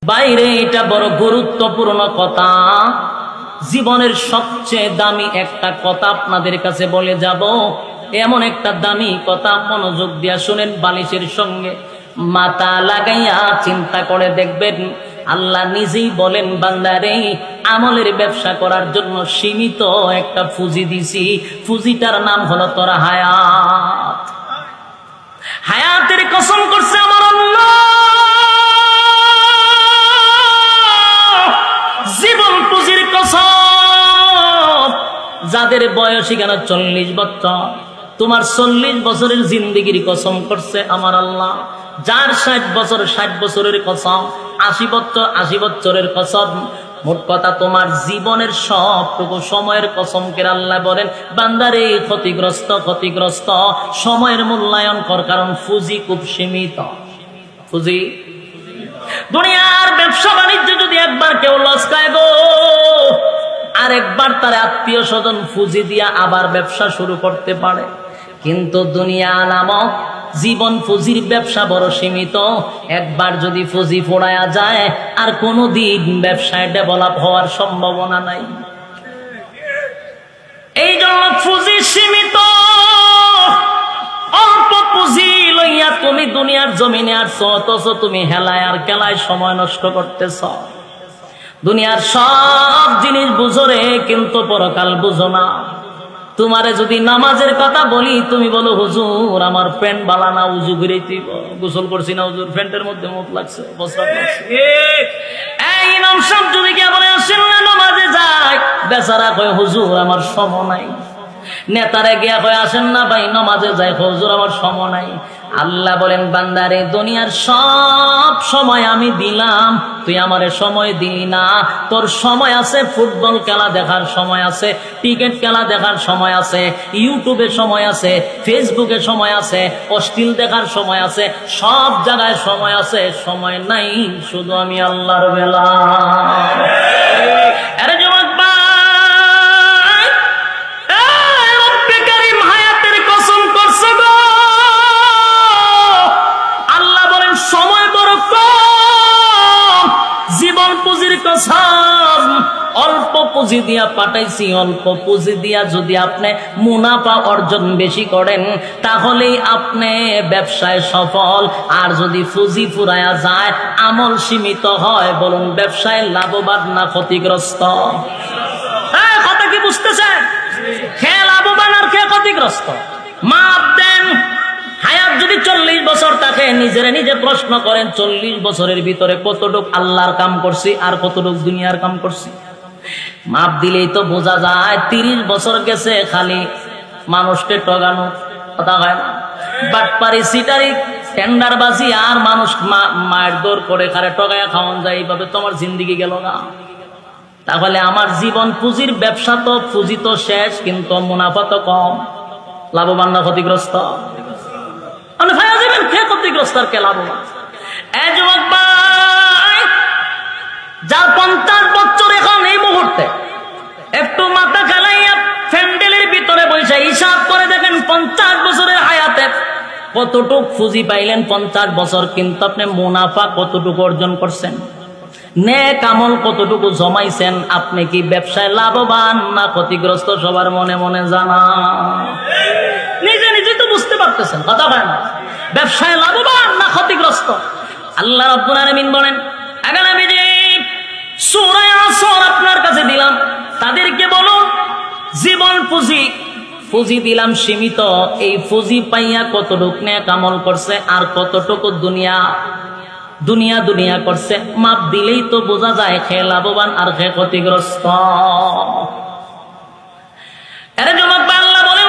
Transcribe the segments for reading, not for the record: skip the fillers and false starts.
বাইরে এটা বড় গুরুত্বপূর্ণ কথা। জীবনের সবচেয়ে দামি একটা কথা আপনাদের কাছে বলে যাব। এমন একটা দামি কথা, মনোযোগ দিয়া শুনেন, বালিশের সঙ্গে মাথা লাগাইয়া চিন্তা করে দেখবেন। আল্লাহ নিজেই বলেন, বান্দারে আমলের ব্যবসা করার জন্য সীমিত একটা পুঁজি দিছি। পুঁজিটার নাম হলো তোর হায়াত। হায়াতের কসম করছে আমার আল্লাহ। জীবন পুঁজির কসম। যাদের বয়স এখানে 40 বছর, তোমার 40 বছরের জিন্দেগির কসম করছে আমার আল্লাহ। যার 60 বছর, 60 বছরের কসম। 80 বছর, 80 বছরের কসম। মোট কথা তোমার জীবনের সবটুকু সময়ের কসম করে আল্লাহ বলেন, বান্দারে ক্ষতিগ্রস্ত সময়ের মূল্যায়ন কর, কারণ পুঁজি খুব সীমিত। পুঁজি, দুনিয়ার ব্যবসা বাণিজ্য যদি একবার কেউ লস খায় গো, আর একবার তার আত্মীয় স্বজন পুঁজি দিয়া আবার ব্যবসা শুরু করতে পারে। কিন্তু দুনিয়া নামক জীবন পুঁজির ব্যবসা বড় সীমিত। একবার যদি পুঁজি ফোড়ায়া যায়, আর কোনোদিন ব্যবসায় ডেভেলপ হওয়ার সম্ভাবনা নাই। এই জন্য পুঁজি সীমিত। অল্প পুঁজি লইয়া তুমি দুনিয়ার জমিনে আসছো, অথচ তুমি হেলায় আর খেলায় সময় নষ্ট করতেছ। দুনিয়ার সব জিনিস বুঝো রে, কিন্তু পরকাল বুঝো না। তোমারে যদি নামাজের কথা বলি, তুমি বলো হুজুর আমার প্যান্ট বালা না, উজু করেছি, গোসল করছি না হুজুর, প্যান্টের মধ্যে মুখ লাগছে, প্রস্রাব লাগছে। এই ইমাম সাহেব যদি কে বলে আসেন না নামাজে যায়, বেচারা কয় হুজুর আমার সময় নাই। নেতারে গিয়া কয় আসেন না ভাই নামাজে যায়, হুজুর আমার সময় নাই। আল্লাহ বলেন, বান্দারে দুনিয়ার সব সময় আমি দিলাম, তুই আমারে সময় দিলি না। তোর সময় আছে ফুটবল খেলা দেখার সময় আছে, ক্রিকেট খেলা দেখার সময় আছে, ইউটিউবে সময় আছে, ফেসবুকে সময় আছে, অশ্লীল দেখার সময় আছে, সব জায়গায় সময় আছে। সময় নাই শুধু আমি আল্লাহর বেলা। আরে যুবক ভাই, রব্বে কারীম হায়াতের কসম করছে গো। আল্লাহ বলেন সময় বড় কম, জীবন পুঁজির কসম। অল্প পুঁজি দিয়া পাঠাইছি, অল্প পুঁজি দিয়া যদি আপনি মুনাফা অর্জন বেশি করেন, তাহলেই আপনি ব্যবসায় সফল। আর যদি পুঁজি ফুরায়া যায়, আমল সীমিত হয়, বলুন ব্যবসায় লাভবান না ক্ষতিগ্রস্ত? কথা কি বুঝতেছেন? খেয়ে লাভবান আর খেয়ে ক্ষতিগ্রস্ত? মাপ দেন। হায়াত যদি 40 বছর থাকে, নিজে প্রশ্ন করেন 40 বছরের ভিতরে কতটুক আল্লাহর কাম করছি আর কতটুক দুনিয়ার কাম করছি। মাপ দিলেই তো বোঝা যায় 30 বছর গেছে খালি মানুষকে ঠগানো, কথা হয় না, বাটপারি, সিটারি, টেন্ডারবাজি, আর মানুষ মায়ের দৌড় করে খারে ঠগায়া খাওয়ান যায়। এইভাবে তোমার জিন্দিগি গেল না। তাহলে আমার জীবন পুঁজির ব্যবসা তো, পুঁজি তো শেষ, কিন্তু মুনাফা তো কম। লাভবান না ক্ষতিগ্রস্ত? ক্ষতিগ্রস্ত আর কে লাভবান? যুবক ভাই, যার 50 বছর এখন এই মুহূর্তে একটু মাথা খেলাইয়া ফ্যান্ডেলের ভিতরে বসে হিসাব করে দেখেন 50 বছরের হায়াতে কতটুক পুঁজি পাইলেন 50 বছর, কিন্তু আপনি মুনাফা কতটুকু অর্জন করছেন, নেক আমল কতটুকু জমাইছেন। আপনি কি ব্যবসায় লাভবান না ক্ষতিগ্রস্ত? সবার মনে মনে জানা, নিজে তো বুঝতে পারতেছেন, কথা হয় না। ব্যবসায় লাভবান না ক্ষতিগ্রস্ত? আল্লাহ রাব্বুল আলামিন বলেন, আগে নবীজি সূরা আসর আপনার কাছে দিলাম, তাদেরকে বলুন জীবন পুঁজি দিলাম সীমিত। এই পুঁজি পাইয়া কতটুক নেক আমল করছে আর কতটুকু দুনিয়া করছে। মাপ দিলেই তো বোঝা যায় খেয়ে লাভবান আর খেয়ে ক্ষতিগ্রস্ত। আরে যুবক ভাই, আল্লাহ বলেন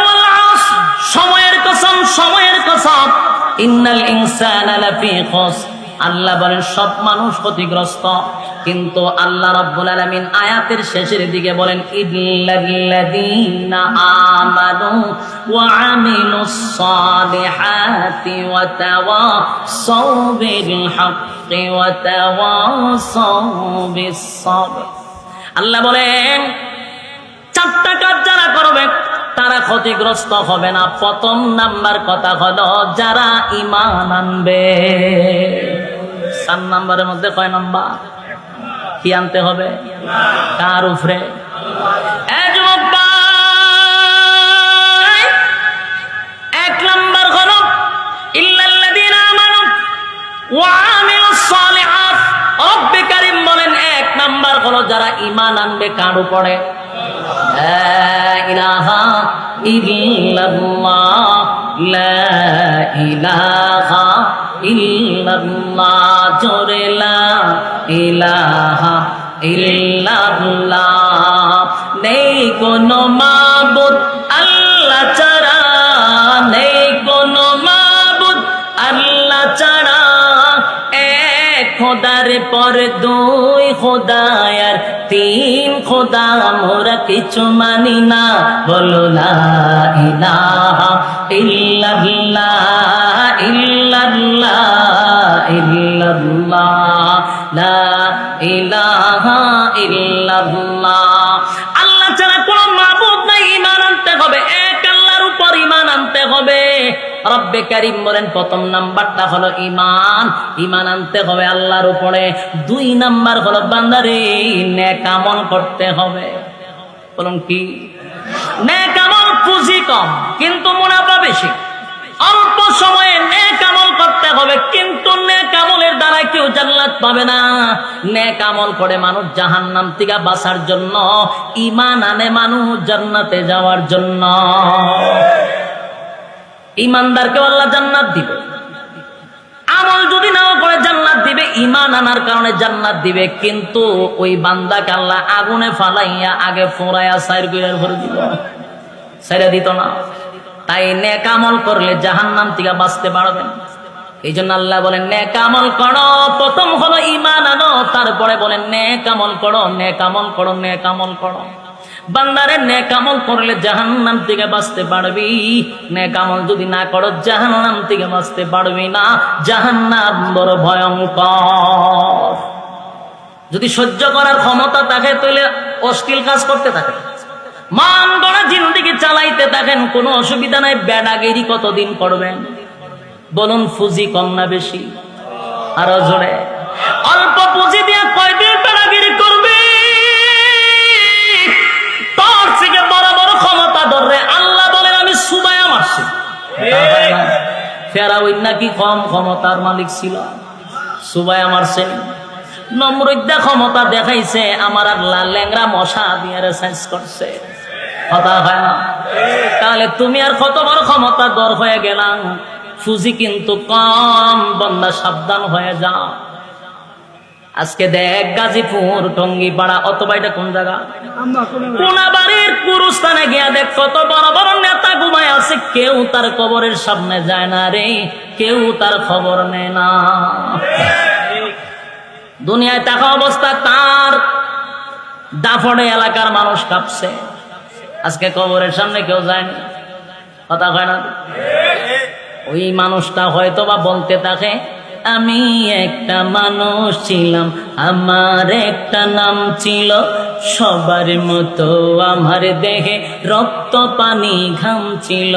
সময়ের কসম, ইন্নাল ইনসানা লাফি খুসর। আল্লাহ বলেন সব মানুষ ক্ষতিগ্রস্ত, কিন্তু আল্লাহ রাব্বুল আলামিন আয়াতের শেষের দিকে বলেন, ইল্লাল্লাযীনা আমানু ওয়া আমিলুস সালিহাতি ওয়া তাওয়াসাউ বিল হাক্কি ওয়া তাওয়াসাউ বিস সাবর। আল্লাহ বলেন 4টা কাজ যারা করবে তারা ক্ষতিগ্রস্ত হবে না। প্রথম নাম্বার কথা হলো যারা ঈমান আনবে। 4 নাম্বারের মধ্যে কয় নাম্বার? কি আনতে হবে? কার উপরে? যুবক ভাই, 1 নাম্বার হলো ইল্লাল্লাযীনা আমানু ওয়া আমিলুস সালিহাত। রব্বে কারীম বলেন 1 নাম্বার হলো যারা ঈমান আনবে কার উপরে? লা ইলাহা ইল্লাল্লাহ, লা ইলাহা ইল্লাল্লাহ, জোরে লা ইলাহা ইল্লাল্লাহ। নেই কোনো মাবুদ আল্লাহ ছাড়া, নেই কোনো মাবুদ আল্লাহ ছাড়া, এক খোদার পর 2 খোদা আর 3 খোদা মোরা কিছু মানি না। বলো লা ইলাহা ইল্লাল্লাহ, ইল্লাল্লাহ, ইল্লাল্লাহ, লা ইলাহা ইল্লাল্লাহ। আল্লাহ ছাড়া কোনো মাবুদ নাই, ঈমান আনতে হবে, এক আল্লাহর উপর ঈমান আনতে হবে। রব্বে কারীম বলেন প্রথম নাম্বারটা হলো ঈমান, ঈমান আনতে হবে আল্লাহর উপরে। 2 নাম্বার হলো বান্দারে নেক আমল করতে হবে। বলুন কি? নেক আমল পুঁজি কম কিন্তু মুনাফা বেশি। অল্প সময়ে নেক আমল করতে হবে, কিন্তু নেক আমলের দ্বারা কেউ জান্নাত পাবে না। নেক আমল করে মানুষ জাহান্নাম থেকে বাঁচার জন্য, ঈমান আনে মানুষ জান্নাতে যাওয়ার জন্য। ঈমানদারকে আল্লাহ জান্নাত দিবে, আমল যদি নাও করে জান্নাত দিবে, ঈমান আনার কারণে জান্নাত দিবে। কিন্তু ওই বান্দাকে আল্লাহ আগুনে ফালাইয়া আগে ফোড়াইয়া সাইর কইরা ভরে দিল, সাইরা দিত না। তাই নেক আমল করলে জাহান্নাম থেকে বাঁচতে পারবেন। এই জন্য আল্লাহ বলেন নেক আমল করো, প্রথম হলো ঈমান আনো, তারপরে বলেন নেক আমল করো, নেক আমল করো, নেক আমল করো। বান্দারে নেক আমল করলে জাহান্নাম থেকে বাঁচতে পারবি, নেক আমল যদি না করো জাহান্নাম থেকে বাঁচতে পারবি না। জাহান্নাম বড় ভয়ঙ্কর। যদি সহ্য করার ক্ষমতা থাকে তাহলে অশ্লীল কাজ করতে থাকে, মান গড়া জিন্দেগি চালাইতে থাকেন, কোনো অসুবিধা নাই। বেড়াগিরি কতদিন করবেন? বলুন পুঁজি কম না বেশি? আরো জোরে। অল্প পুঁজি দিয়ে কয়দিন বেড়াগিরি করবে? তোর থেকে বড় বড় ক্ষমতা ধরে আল্লাহ বলেন আমি সুবায়া মারছি। ফেরাউন নাকি কম ক্ষমতার মালিক ছিল, সুবায়া মারছেন। নমরুদ্দা ক্ষমতা দেখাইছে, আমার আল্লাহ ল্যাংরা মশা দিয়ে রেসাইজ করছে। কথা হয় না? তাহলে তুমি আর কত বড় ক্ষমতা দর হয়ে গেলাম, পুঁজি কিন্তু কম। বান্দা সাবধান হয়ে যাও। আজকে দেখ গাজীপুর টঙ্গিপাড়া, অথবা এটা কোন জায়গা, কোনাবাড়ির গুরুস্থানে গিয়া দেখ কত বড় বড় নেতা ঘুমায় আছে, কেউ তার কবরের সামনে যায় না রে, কেউ তার খবর নেয় না। দুনিয়ায় টাকা অবস্থা তার, দাফড়ে এলাকার মানুষ কাঁপছে। আজকে কবরের সামনে কেউ যায়নি, কথা হয় না? ওই মানুষটা হয়তো বা বলতে থাকে, আমি একটা মানুষ ছিলাম, আমার একটা নাম ছিল, সবার মতো আমার দেহে রক্ত পানি ঘাম ছিল।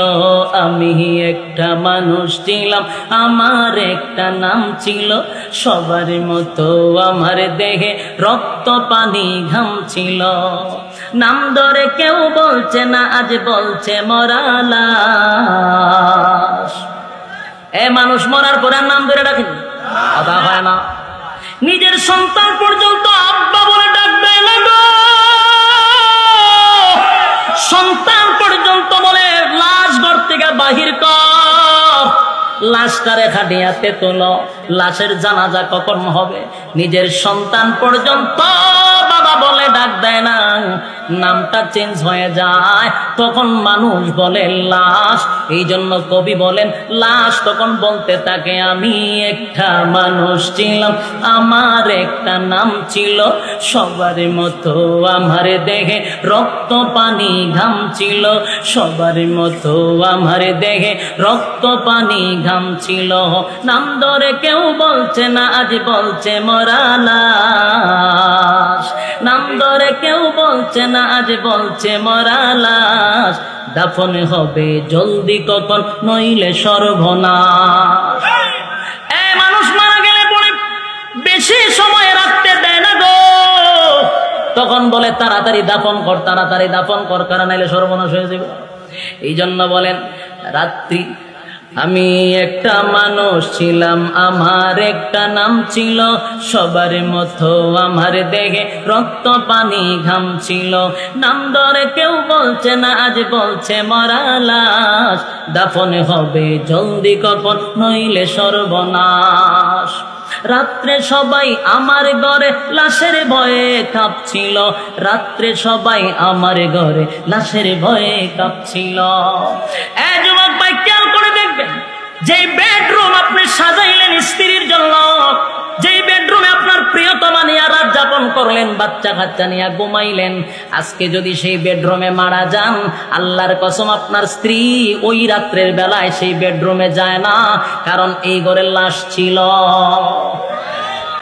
আমি একটা মানুষ ছিলাম, আমার একটা নাম ছিল, সবার মতো আমার দেহে রক্ত পানি ঘাম ছিল। নাম ধরে কেউ বলছে না, আজ বলছে মরা লাশ। এ মানুষ মরার পরে নাম ধরে ডাকেন, কথা হয় না। নিজের সন্তান পর্যন্ত আব্বা বলে ডাকবে না গো, সন্তান পর্যন্ত বলে লাশ ঘর থেকে বাহির কর, লাশটারে খাটিয়াতে তোলো, লাশের জানাজা কখন হবে? নিজের সন্তান পর্যন্ত বাবা বলে ডাক দেয় না, নামটা চেঞ্জ হয়ে যায়, তখন মানুষ বলে লাশ। এই জন্য কবি বলেন লাশ তখন বলতে থাকে, আমি একটা মানুষ ছিলাম, আমার একটা নাম ছিল, সবার মতো আমার দেহে রক্ত পানি ঘাম ছিল, সবার মতো আমার দেহে রক্ত পানি ঘাম ছিল। নাম ধরে কেউ বলছে না, আজ বলছে মরা লাশ। নাম ধরে কেউ বলছে না, আজ বলছে মরা লাশ। দাফন হবে জলদি কখন, নইলে সর্বনাশ। মানুষ মারা গেলে পরে সে সময় রাখতে দেয় না গো। তখন বলে তাড়াতাড়ি দাফন কর, তাড়াতাড়ি দাফন কর, কারণ নাইলে সর্বনাশ হয়ে যাবে। এই জন্য বলেন রাত্রি, আমি একটা মানুষ ছিলাম, আমার একটা নাম ছিল, সবার মতো আমার দেহে রক্ত পানি ঘাম ছিল, নাম ধরে কেউ বলছে না, আজ বলছে মরা লাশ, দাফনে হবে জলদি কখন নইলে সর্বনাশ। রাত্রে সবাই আমার ঘরে লাশের ভয়ে কাঁপছিল, রাত্রে সবাই আমার ঘরে লাশের ভয়ে কাঁপছিল। এই যুবক ভাই খেয়াল করে দেখবেন, যেই বেডরুম আপনি সাজাইলেন স্ত্রীর জন্য, যেই বেডরুমে আপনার প্রিয়তমা নিয়ে রাত যাপন করলেন, বাচ্চা কাচ্চা নিয়ে ঘুমাইলেন, আজকে যদি সেই বেডরুমে মারা যান, আল্লাহর কসম আপনার স্ত্রী ওই রাত্রের বেলায় সেই বেডরুমে যায় না, কারণ এই ঘরে লাশ ছিল।